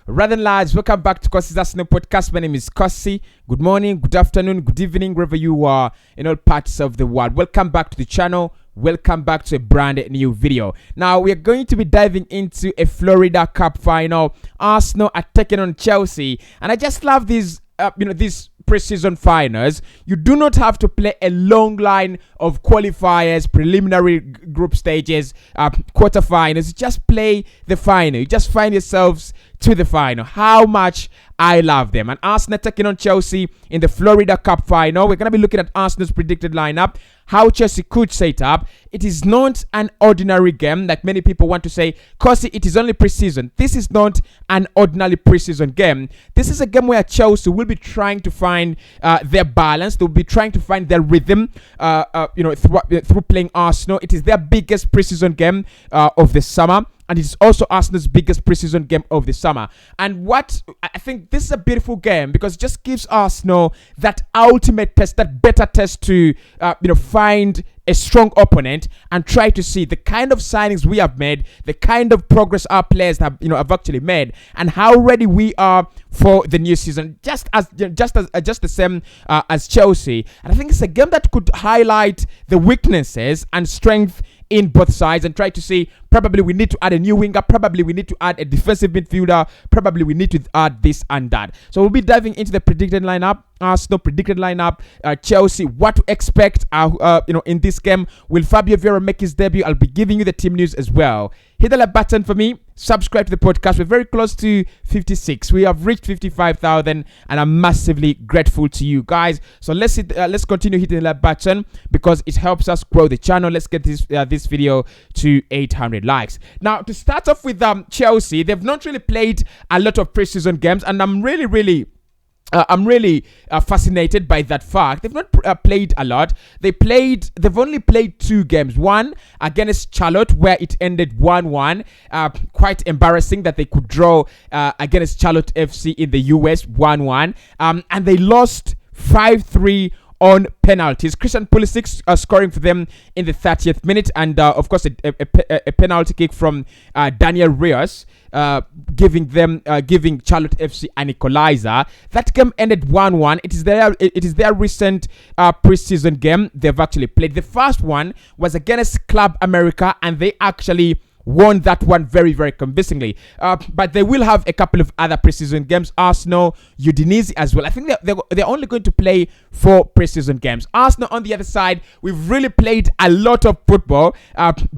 Rather than lads, welcome back to Cossy's Arsenal podcast. My name is Cossy. Good morning, good afternoon, good evening, wherever you are in all parts of the world. Welcome back to the channel. Welcome back to a brand new video. Now, we are going to be diving into a Florida Cup final. Arsenal are taking on Chelsea. And I just love these, these preseason finals. You do not have to play a long line of qualifiers, preliminary group stages, quarterfinals. You just play the final. You just find yourselves to the final. How much I love them. And Arsenal taking on Chelsea in the Florida Cup final. We're going to be looking at Arsenal's predicted lineup, how Chelsea could set up. It is not an ordinary game like many people want to say. Cossy, it is only preseason. This is not an ordinary preseason game. This is a game where Chelsea will be trying to find their balance. They'll be trying to find their rhythm, through playing Arsenal. It is their biggest preseason game of the summer. And it's also Arsenal's biggest preseason game of the summer. And what I think this is a beautiful game because it just gives Arsenal that ultimate test, that better test to find a strong opponent and try to see the kind of signings we have made, the kind of progress our players have actually made, and how ready we are for the new season. Just the same as Chelsea. And I think it's a game that could highlight the weaknesses and strength in both sides and try to see, probably we need to add a new winger, probably we need to add a defensive midfielder, probably we need to add this and that. So we'll be diving into the predicted lineup, Arsenal predicted lineup, Chelsea, what to expect in this game. Will Fabio Vieira make his debut? I'll be giving you the team news as well. Hit the like button for me. Subscribe to the podcast. We're very close to 56. We have reached 55,000 and I'm massively grateful to you guys. So let's continue hitting the like button because it helps us grow the channel. Let's get this video to 800 likes. Now, to start off with Chelsea, they've not really played a lot of preseason games, and I'm really fascinated by that fact. They've not played a lot. They've only played 2 games. One against Charlotte, where it ended 1-1. Quite embarrassing that they could draw against Charlotte FC in the US 1-1. And they lost 5-3 on penalties. Christian Pulisic scoring for them in the 30th minute, and of course a penalty kick from Daniel Rios, giving Charlotte FC an equalizer. That game ended 1-1. It is their recent preseason game they've actually played. The first one was against Club America, and they actually won that one very, very convincingly. But they will have a couple of other preseason games. Arsenal, Udinese as well. I think they're only going to play 4 preseason games. Arsenal, on the other side, we've really played a lot of football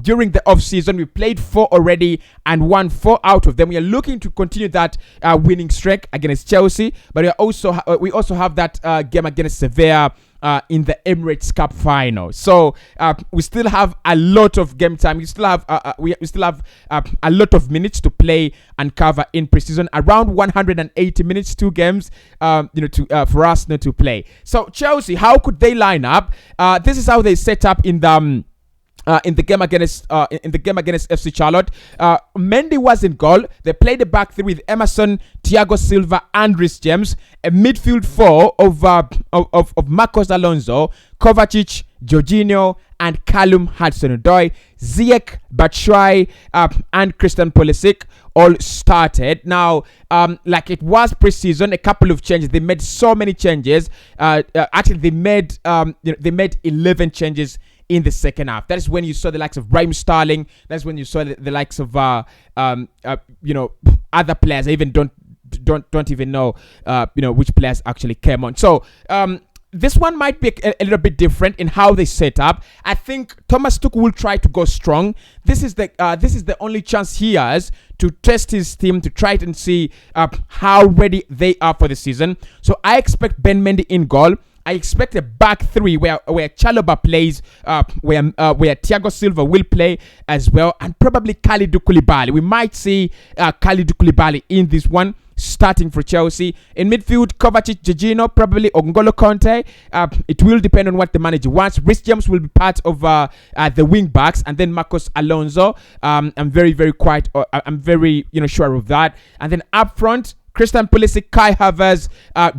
during the off-season. We played 4 already and won 4 out of them. We are looking to continue that winning streak against Chelsea. But we also have that game against Sevilla in the Emirates Cup final. So we still have a lot of game time. We still have a lot of minutes to play and cover in preseason. Around 180 minutes, 2 games, for Arsenal to play. So Chelsea, how could they line up? This is how they set up in the game against FC Charlotte. Mendy was in goal. They played the back 3 with Emerson, Thiago Silva, and Reece James. A midfield 4 of Marcos Alonso, Kovacic, Jorginho, and Callum Hudson-Odoi. Ziyech, Batshuayi, and Christian Pulisic all started. Now, like it was preseason, a couple of changes. They made so many changes. Actually, they made 11 changes in the second half. That is when you saw the likes of Raheem Sterling. That's when you saw the likes of other players. I even don't even know which players actually came on. So this one might be a little bit different in how they set up. I think Thomas Tuchel will try to go strong. This is the only chance he has to test his team, to try and see how ready they are for the season. So I expect Ben Mendy in goal. I expect a back 3 where Chalobah plays, where Thiago Silva will play as well, and probably Kalidou Koulibaly. We might see Kalidou Koulibaly in this one, starting for Chelsea. In midfield, Kovacic, Jorginho, probably N'Golo Conte. It will depend on what the manager wants. Reece James will be part of the wing backs, and then Marcos Alonso. I'm very sure of that. And then up front, Christian Pulisic, Kai Havertz,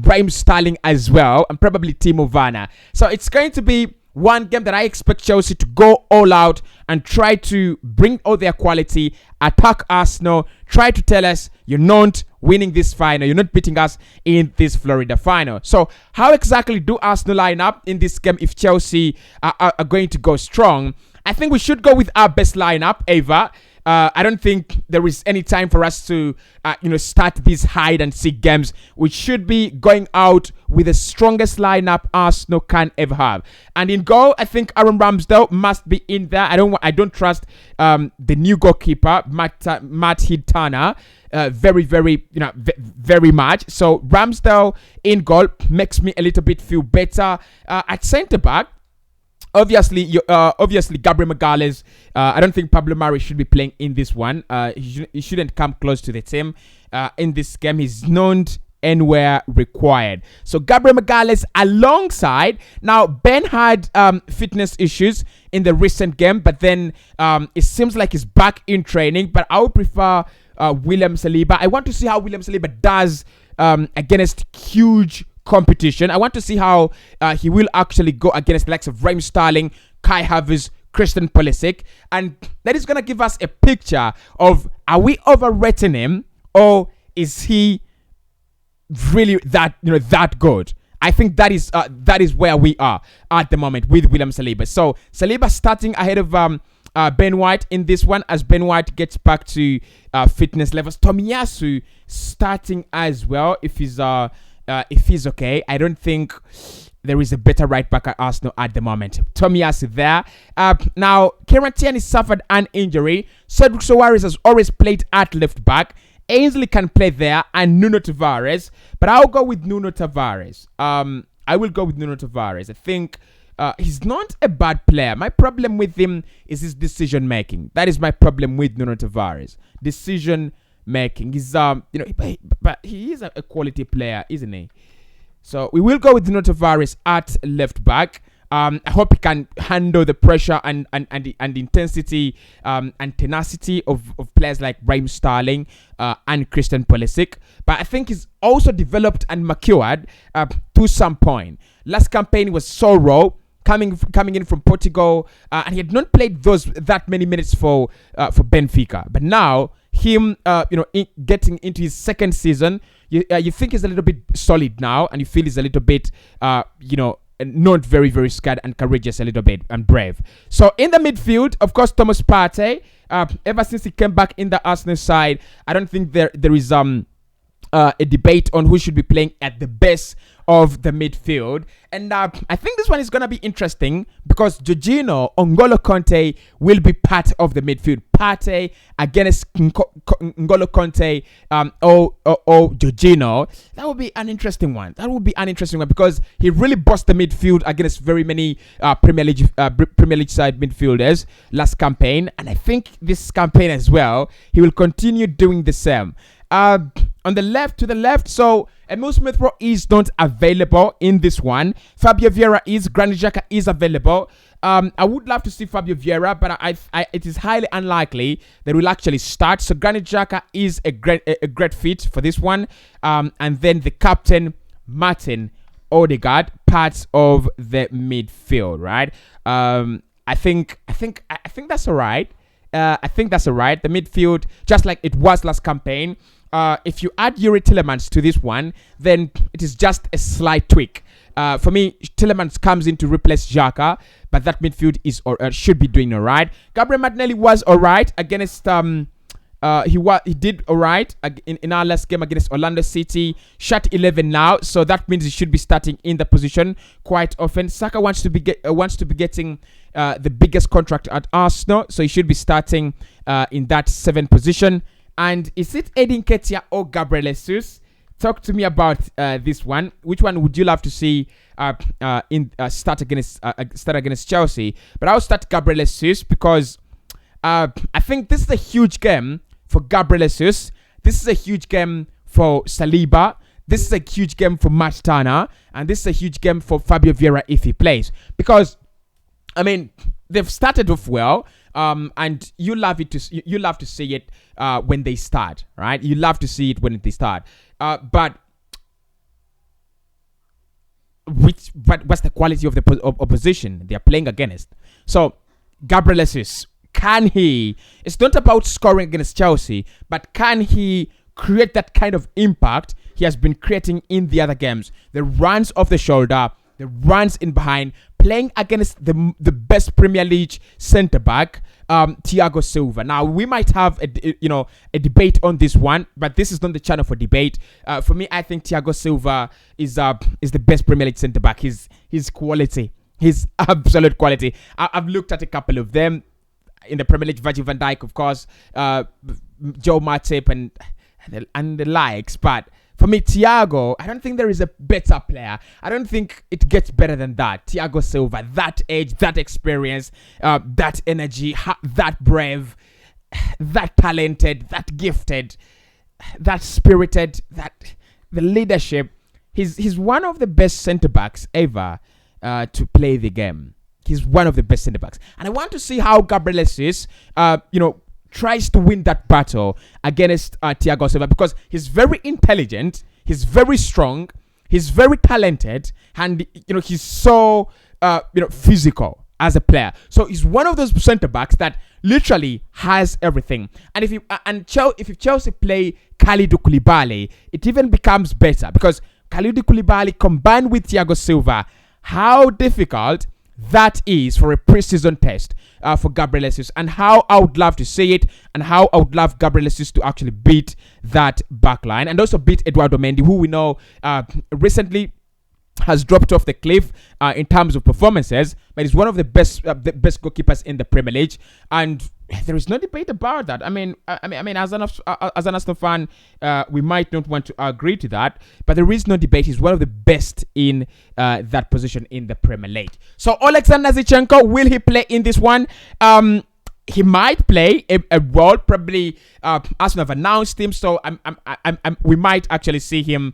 Raheem Sterling as well, and probably Timo Werner. So it's going to be one game that I expect Chelsea to go all out and try to bring all their quality, attack Arsenal, try to tell us you're not winning this final. You're not beating us in this Florida final. So how exactly do Arsenal line up in this game if Chelsea are going to go strong? I think we should go with our best lineup ever. I don't think there is any time for us to, start these hide and seek games. We should be going out with the strongest lineup Arsenal can ever have. And in goal, I think Aaron Ramsdale must be in there. I don't trust the new goalkeeper, Matt Hidtana, very much. So Ramsdale in goal makes me a little bit feel better. At centre back, obviously, Gabriel Magalhaes. I don't think Pablo Mari should be playing in this one. He shouldn't come close to the team in this game. He's not anywhere required. So Gabriel Magalhaes alongside. Now Ben had fitness issues in the recent game, but then it seems like he's back in training. But I would prefer William Saliba. I want to see how William Saliba does against huge competition. I want to see how he will actually go against the likes of Raheem Sterling, Kai Havertz, Christian Pulisic, and that is going to give us a picture of, are we overrating him, or is he really that good? I think that is where we are at the moment with William Saliba. So Saliba starting ahead of Ben White in this one, as Ben White gets back to fitness levels. Tomiyasu starting as well if he's okay. I don't think there is a better right back at Arsenal at the moment. Tomiyasu there. Now, Kieran Tierney suffered an injury. Cedric Soares has always played at left back. Ainsley can play there, and Nuno Tavares. But I'll go with Nuno Tavares. I will go with Nuno Tavares. I think he's not a bad player. My problem with him is his decision making. That is my problem with Nuno Tavares. Decision making. He's but he is a quality player, isn't he? So we will go with Nuno Tavares at left back. I hope he can handle the pressure and the intensity and tenacity of players like Raheem Sterling and Christian Pulisic. But I think he's also developed and matured to some point. Last campaign was so raw, coming in from Portugal, and he had not played that many minutes for Benfica. But now him, getting into his second season, you think he's a little bit solid now, and you feel he's a little bit, not very, very scared and courageous a little bit and brave. So in the midfield, of course, Thomas Partey. Ever since he came back in the Arsenal side, I don't think there is a debate on who should be playing at the best of the midfield. And I think this one is going to be interesting because Jorginho, N'Golo Conte will be part of the midfield. Partey against N'Golo Conte or Jorginho. That would be an interesting one. Because he really bossed the midfield against very many Premier League side midfielders last campaign. And I think this campaign as well, he will continue doing the same. On the left, so Emil Smith-Rowe is not available in this one. Fabio Vieira is. Granit Xhaka is available. I would love to see Fabio Vieira, but it is highly unlikely that we'll actually start. So Granit Xhaka is a great fit for this one. And then the captain, Martin Odegaard, part of the midfield, right? I think that's all right. I think that's all right. The midfield, just like it was last campaign. If you add Yuri Tielemans to this one, then it is just a slight tweak. For me, Tielemans comes in to replace Xhaka, but that midfield is should be doing all right. Gabriel Martinelli was all right against. He did all right in our last game against Orlando City. Shot 11 now, so that means he should be starting in the position quite often. Saka wants to be getting the biggest contract at Arsenal, so he should be starting in that 7th position. And is it Edin Ketia or Gabriel Jesus? Talk to me about this one. Which one would you love to see start against Chelsea? But I'll start Gabriel Jesus because I think this is a huge game for Gabriel Jesus. This is a huge game for Saliba. This is a huge game for Matt Turner. And this is a huge game for Fabio Vieira if he plays. Because, I mean, they've started off well. And you love to see it when they start, right? You love to see it when they start. But what's the quality of the opposition they are playing against? So Gabriel Jesus, can he? It's not about scoring against Chelsea, but can he create that kind of impact he has been creating in the other games. The runs off the shoulder, the runs in behind, playing against the best Premier League centre-back, Thiago Silva. Now, we might have a debate on this one, but this is not the channel for debate. For me, I think Thiago Silva is the best Premier League centre-back. His quality, his absolute quality. I've looked at a couple of them in the Premier League, Virgil van Dijk, of course, Joe Matip and the likes, but for me, Thiago, I don't think there is a better player. I don't think it gets better than that. Thiago Silva, that age, that experience, that energy, that brave, that talented, that gifted, that spirited, the leadership. He's one of the best centre-backs ever to play the game. He's one of the best centre-backs. And I want to see how Gabriel Jesus, tries to win that battle against Thiago Silva, because he's very intelligent, he's very strong, he's very talented, and he's so physical as a player. So he's one of those centre backs that literally has everything. And if Chelsea play Kalidou Koulibaly, it even becomes better, because Kalidou Koulibaly combined with Thiago Silva, how difficult that is for a preseason test for Gabriel Jesus, and how I would love to see it, and how I would love Gabriel Jesus to actually beat that backline, and also beat Eduardo Mendy, who we know recently has dropped off the cliff in terms of performances, but he's one of the best goalkeepers in the Premier League, and there is no debate about that. I mean, as an Arsenal fan, we might not want to agree to that, but there is no debate. He's one of the best in that position in the Premier League. So Alexander Zinchenko, will he play in this one? He might play a role. Probably Arsenal have announced him, so we might actually see him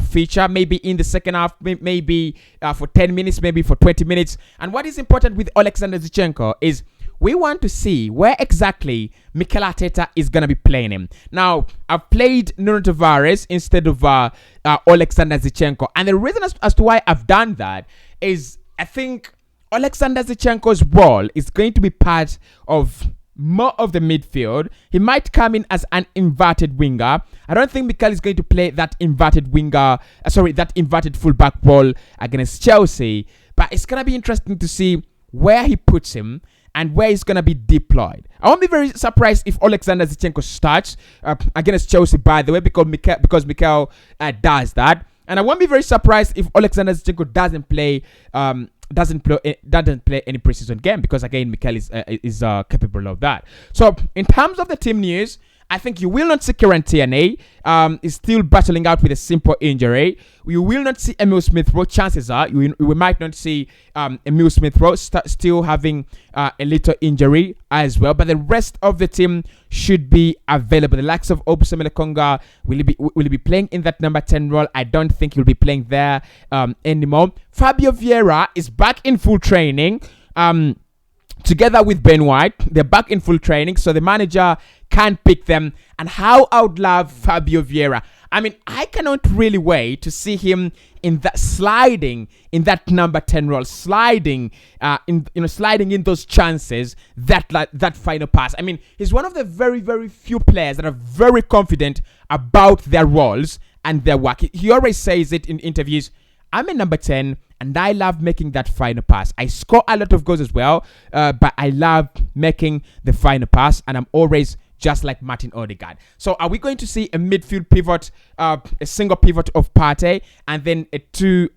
feature maybe in the second half, maybe for 10 minutes, maybe for 20 minutes. And what is important with Alexander Zinchenko is we want to see where exactly Mikel Arteta is going to be playing him. Now, I've played Nuno Tavares instead of Alexander Zinchenko. And the reason as to why I've done that is I think Alexander Zinchenko's role is going to be part of more of the midfield. He might come in as an inverted winger. I don't think Mikel is going to play that inverted fullback role against Chelsea. But it's going to be interesting to see where he puts him and where he's going to be deployed. I won't be very surprised if Alexander Zinchenko starts against Chelsea, by the way, because Mikel does that. And I won't be very surprised if Alexander Zinchenko doesn't play any preseason game, because again, Mikel is capable of that. So in terms of the team news, I think you will not see Kieran Tierney. Is still battling out with a simple injury. You will not see Emil Smith-Rowe. Chances are we might not see Emil Smith-Rowe still having a little injury as well. But the rest of the team should be available. The likes of Obusemele Konga will be playing in that number 10 role. I don't think he'll be playing there anymore. Fabio Vieira is back in full training. Together with Ben White, they're back in full training, so the manager can pick them. And how I would love Fabio Vieira. I mean, I cannot really wait to see him in that sliding in that number 10 role, sliding in those chances, that final pass. I mean, he's one of the very, very few players that are very confident about their roles and their work. He always says it in interviews. I'm a number 10 and I love making that final pass. I score a lot of goals as well, but I love making the final pass, and I'm always just like Martin Odegaard. So are we going to see a midfield pivot, a single pivot of Partey, and then a two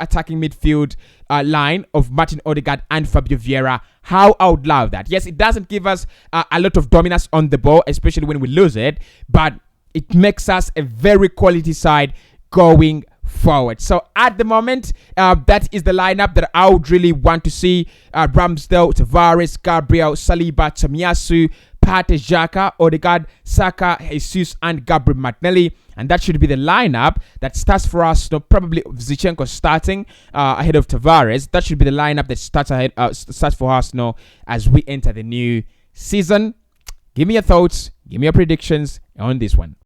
attacking midfield line of Martin Odegaard and Fabio Vieira? How I would love that. Yes, it doesn't give us a lot of dominance on the ball, especially when we lose it, but it makes us a very quality side going forward. So at the moment, that is the lineup that I would really want to see. Ramsdale, Tavares, Gabriel, Saliba, Tomiyasu, Partey, Xhaka, Odegaard, Saka, Jesus, and Gabriel Martinelli. And that should be the lineup that starts for us. So probably Zinchenko starting ahead of Tavares. That should be the lineup that starts for Arsenal as we enter the new season. Give me your thoughts. Give me your predictions on this one.